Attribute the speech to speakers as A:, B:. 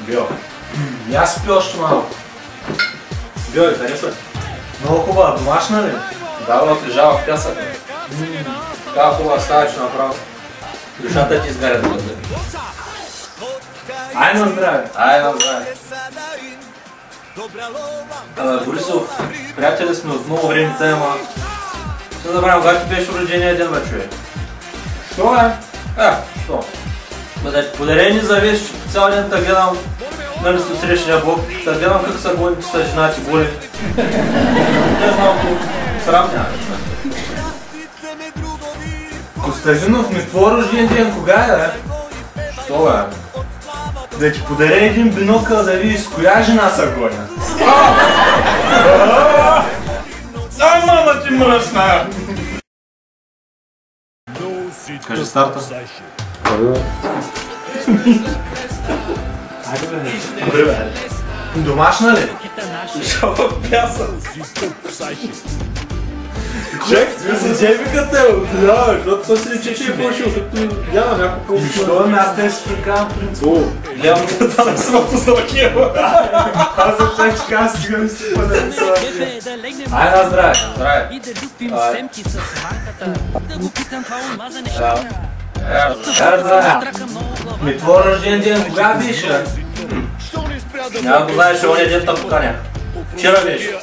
A: Бил. И аз спи още малко.
B: Бил ли харесва?
A: Много хубава, домашна ли?
B: Да, отлежава в пясък. Така хубава става, че направо душата ти изгаря да бъде.
A: Ай на здраве!
B: Ай на здраве! Борисов, приятели сме от много време тема. Ще забравям, когато ти беше рождения ден, бе, човек.
A: Що бе?
B: Що? Да ти подарени завеш, че по цял ден те гледам, нали си срещния Бог, те гледам как са голни, че са женати голи. Не знам, срам няма.
A: Костадинов, ми твой рожден ден кога е, бе?
B: Що, бе?
A: Да ти подаря един бинокъл да видиш с коя жена са гоня. Мама ти мръсна!
B: Кажи старта.
A: Добре, бе. Домашна ли?
B: Шо в пясък?
A: Чек,
B: Си джебиката е отлява, защото той си личи, че е пълшил, като няма някакво...
A: Защо ме аз те ще прекарам принцип?
B: Гледам да не съм познакива.
A: Аз за те ще кажа, стига ми си пъдем с лъки. Ай на здраве!
B: Здраве.
A: Здраве! Ми твой рожден ден кога беше?
B: Няма го знаеш, че ония ден тъпоканя. Вчера беше.